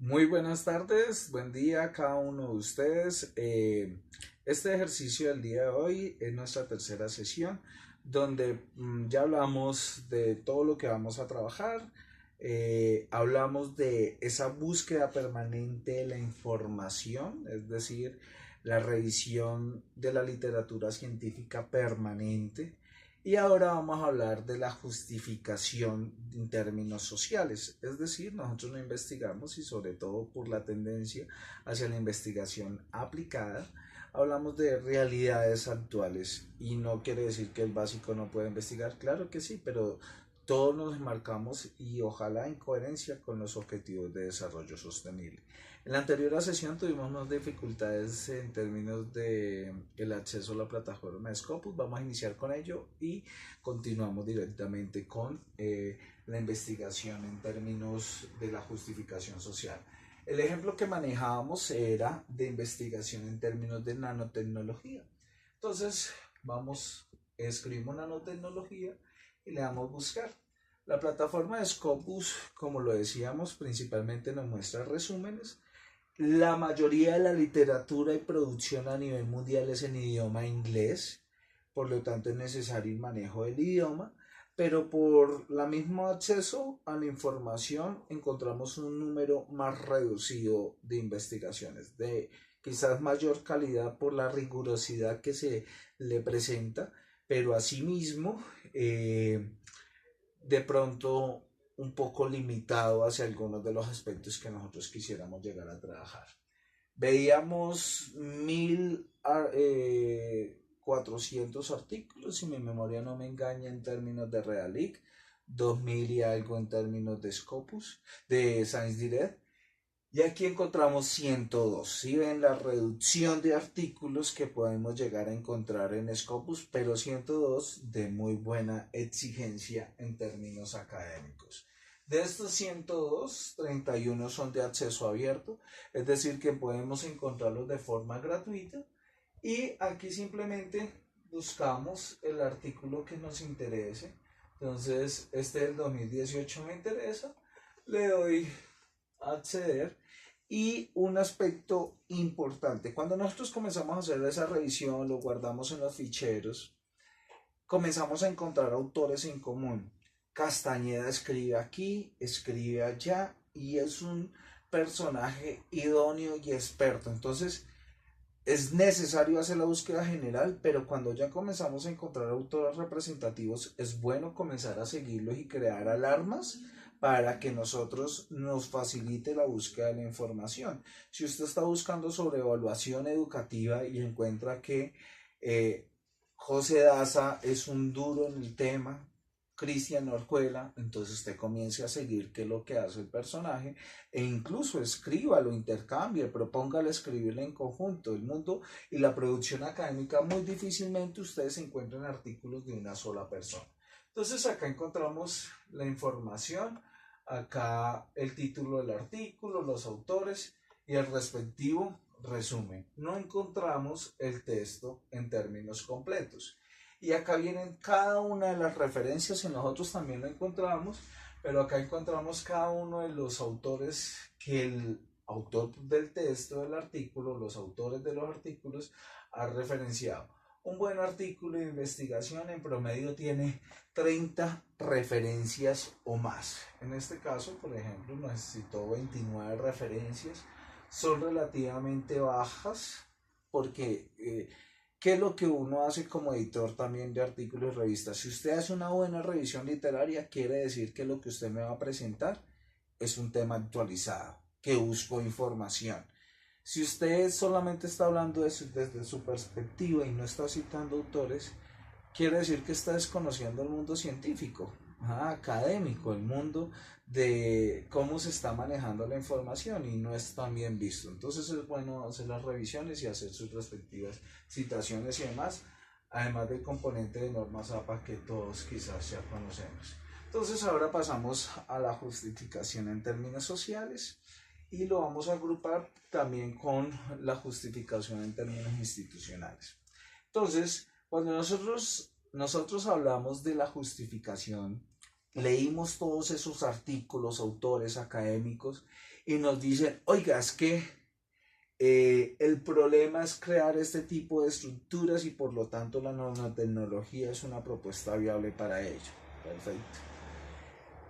Muy buenas tardes, buen día a cada uno de ustedes. Este ejercicio del día de hoy es nuestra tercera sesión donde ya hablamos de todo lo que vamos a trabajar. Hablamos de esa búsqueda permanente de la información, es decir, la revisión de la literatura científica permanente. Y ahora vamos a hablar de la justificación en términos sociales, es decir, nosotros no investigamos y sobre todo por la tendencia hacia la investigación aplicada, hablamos de realidades actuales y no quiere decir que el básico no pueda investigar, claro que sí, pero todos nos marcamos y ojalá en coherencia con los objetivos de desarrollo sostenible. En la anterior sesión tuvimos unas dificultades en términos de el acceso a la plataforma de Scopus. Vamos a iniciar con ello y continuamos directamente con la investigación en términos de la justificación social. El ejemplo que manejábamos era de investigación en términos de nanotecnología. Entonces, escribimos nanotecnología y le damos buscar. La plataforma de Scopus, como lo decíamos, principalmente nos muestra resúmenes. La mayoría de la literatura y producción a nivel mundial es en idioma inglés, por lo tanto es necesario el manejo del idioma, pero por el mismo acceso a la información encontramos un número más reducido de investigaciones, de quizás mayor calidad por la rigurosidad que se le presenta, pero asimismo de pronto un poco limitado hacia algunos de los aspectos que nosotros quisiéramos llegar a trabajar. Veíamos 1400 artículos, si mi memoria no me engaña, en términos de Realic, 2000 y algo en términos de Scopus, de Science Direct, y aquí encontramos 102. Si ven la reducción de artículos que podemos llegar a encontrar en Scopus, pero 102 de muy buena exigencia en términos académicos. De estos 102, 31 son de acceso abierto, es decir, que podemos encontrarlos de forma gratuita. Y aquí simplemente buscamos el artículo que nos interese. Entonces, este del 2018 me interesa, le doy a acceder. Y un aspecto importante, cuando nosotros comenzamos a hacer esa revisión, lo guardamos en los ficheros, comenzamos a encontrar autores en común. Castañeda escribe aquí, escribe allá y es un personaje idóneo y experto. Entonces, es necesario hacer la búsqueda general, pero cuando ya comenzamos a encontrar autores representativos, es bueno comenzar a seguirlos y crear alarmas para que nosotros nos facilite la búsqueda de la información. Si usted está buscando sobre evaluación educativa y encuentra que eh, José Daza es un duro en el tema, Cristian Orjuela, entonces usted comience a seguir qué es lo que hace el personaje e incluso escríbalo, intercambie, propóngale escribirle en conjunto. El mundo y la producción académica muy difícilmente ustedes encuentran artículos de una sola persona. Entonces acá encontramos la información, acá el título del artículo, los autores y el respectivo resumen. No encontramos el texto en términos completos. Y acá vienen cada una de las referencias y nosotros también lo encontramos, pero acá encontramos cada uno de los autores que el autor del texto del artículo, los autores de los artículos, ha referenciado. Un buen artículo de investigación en promedio tiene 30 referencias o más. En este caso, por ejemplo, necesitó 29 referencias. Son relativamente bajas porque ¿qué es lo que uno hace como editor también de artículos y revistas? Si usted hace una buena revisión literaria, quiere decir que lo que usted me va a presentar es un tema actualizado, que busco información. Si usted solamente está hablando desde su perspectiva y no está citando autores, quiere decir que está desconociendo el mundo científico, académico, el mundo de cómo se está manejando la información y no es tan bien visto. Entonces es bueno hacer las revisiones y hacer sus respectivas citaciones y demás, además del componente de normas APA que todos quizás ya conocemos. Entonces ahora pasamos a la justificación en términos sociales y lo vamos a agrupar también con la justificación en términos institucionales. Entonces, cuando nosotros hablamos de la justificación, leímos todos esos artículos, autores académicos, y nos dicen, oiga, es que el problema es crear este tipo de estructuras y por lo tanto la nanotecnología es una propuesta viable para ello. Perfecto.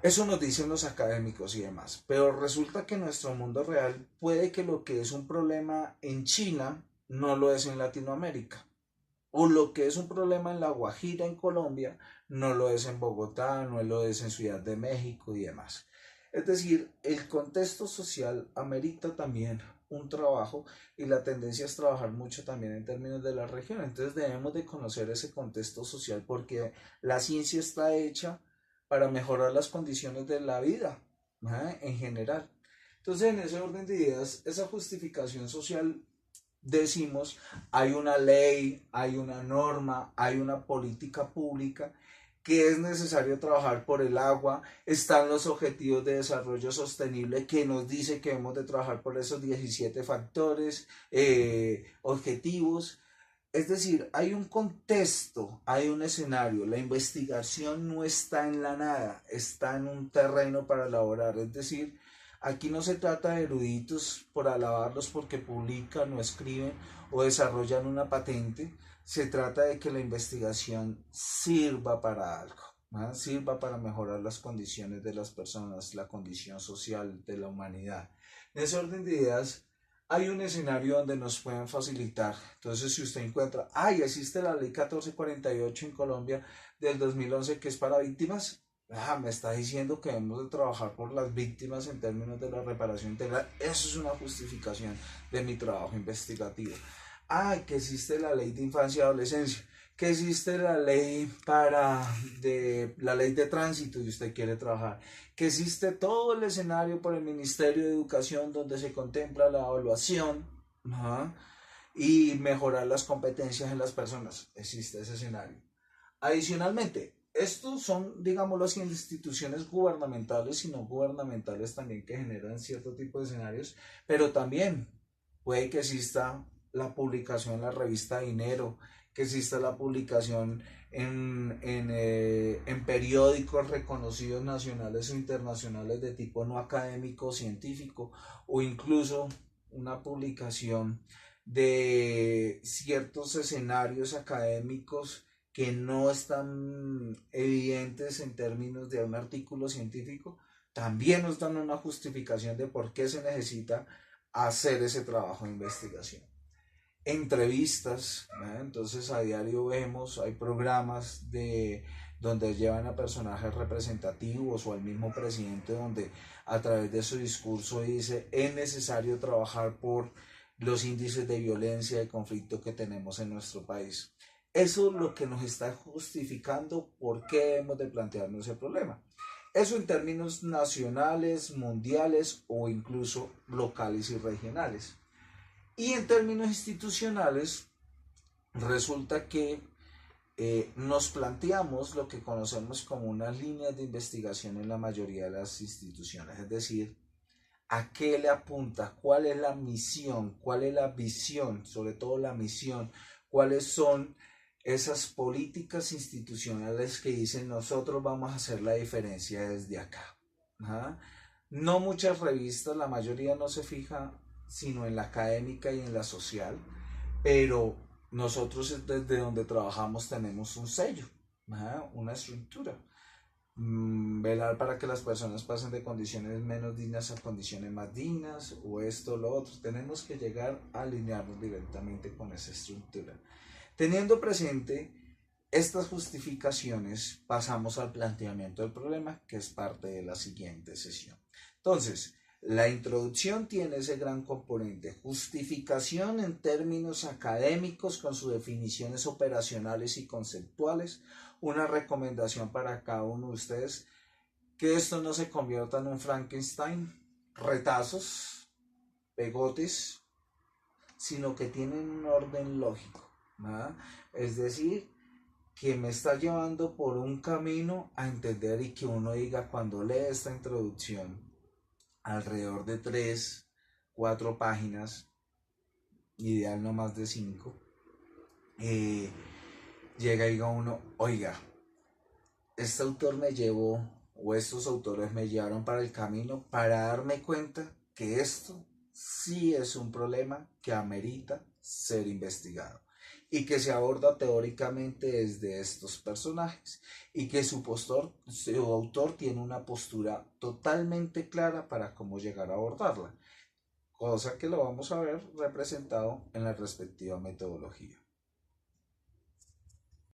Eso nos dicen los académicos y demás, pero resulta que en nuestro mundo real puede que lo que es un problema en China no lo es en Latinoamérica, o lo que es un problema en La Guajira, en Colombia, no lo es en Bogotá, no lo es en Ciudad de México y demás. Es decir, el contexto social amerita también un trabajo y la tendencia es trabajar mucho también en términos de la región. Entonces debemos de conocer ese contexto social porque la ciencia está hecha para mejorar las condiciones de la vida, ¿eh? En general. Entonces, en ese orden de ideas, esa justificación social decimos, hay una ley, hay una norma, hay una política pública que es necesario trabajar por el agua, están los objetivos de desarrollo sostenible que nos dice que hemos de trabajar por esos 17 factores, objetivos. Es decir, hay un contexto, hay un escenario, la investigación no está en la nada, está en un terreno para elaborar. Es decir, aquí no se trata de eruditos por alabarlos porque publican o escriben o desarrollan una patente, se trata de que la investigación sirva para algo, ¿no? Sirva para mejorar las condiciones de las personas, la condición social de la humanidad. En ese orden de ideas, hay un escenario donde nos pueden facilitar. Entonces, si usted encuentra, existe la ley 1448 en Colombia del 2011 que es para víctimas, me está diciendo que debemos de trabajar por las víctimas en términos de la reparación integral. Eso es una justificación de mi trabajo investigativo. Que existe la ley de infancia y adolescencia, que existe la ley de tránsito y usted quiere trabajar, que existe todo el escenario por el Ministerio de Educación donde se contempla la evaluación, ¿no? Y mejorar las competencias en las personas. Existe ese escenario. Adicionalmente, estos son, digámoslo así, instituciones gubernamentales y no gubernamentales también que generan cierto tipo de escenarios, pero también puede que exista la publicación en la revista Dinero, que exista la publicación en periódicos reconocidos nacionales o internacionales de tipo no académico o científico, o incluso una publicación de ciertos escenarios académicos que no están evidentes en términos de un artículo científico, también nos dan una justificación de por qué se necesita hacer ese trabajo de investigación. Entrevistas, ¿no? Entonces a diario vemos, hay programas donde llevan a personajes representativos o al mismo presidente donde a través de su discurso dice es necesario trabajar por los índices de violencia y conflicto que tenemos en nuestro país. Eso es lo que nos está justificando por qué debemos de plantearnos ese problema. Eso en términos nacionales, mundiales o incluso locales y regionales. Y en términos institucionales, resulta que nos planteamos lo que conocemos como unas líneas de investigación en la mayoría de las instituciones, es decir, ¿a qué le apunta? ¿Cuál es la misión? ¿Cuál es la visión? Sobre todo la misión. ¿Cuáles son esas políticas institucionales que dicen nosotros vamos a hacer la diferencia desde acá? ¿Ah? No muchas revistas, la mayoría no se fija sino en la académica y en la social, pero nosotros desde donde trabajamos tenemos un sello, una estructura. Velar para que las personas pasen de condiciones menos dignas a condiciones más dignas o esto o lo otro. Tenemos que llegar a alinearnos directamente con esa estructura. Teniendo presente estas justificaciones, pasamos al planteamiento del problema, que es parte de la siguiente sesión. Entonces, la introducción tiene ese gran componente, justificación en términos académicos con sus definiciones operacionales y conceptuales, una recomendación para cada uno de ustedes, que esto no se convierta en un Frankenstein, retazos, pegotes, sino que tienen un orden lógico, ¿verdad? Es decir, que me está llevando por un camino a entender y que uno diga cuando lee esta introducción, alrededor de 3, 4 páginas, ideal no más de 5, llega y diga uno, oiga, este autor me llevó o estos autores me llevaron para el camino para darme cuenta que esto sí es un problema que amerita ser investigado y que se aborda teóricamente desde estos personajes y que su autor tiene una postura totalmente clara para cómo llegar a abordarla, cosa que lo vamos a ver representado en la respectiva metodología.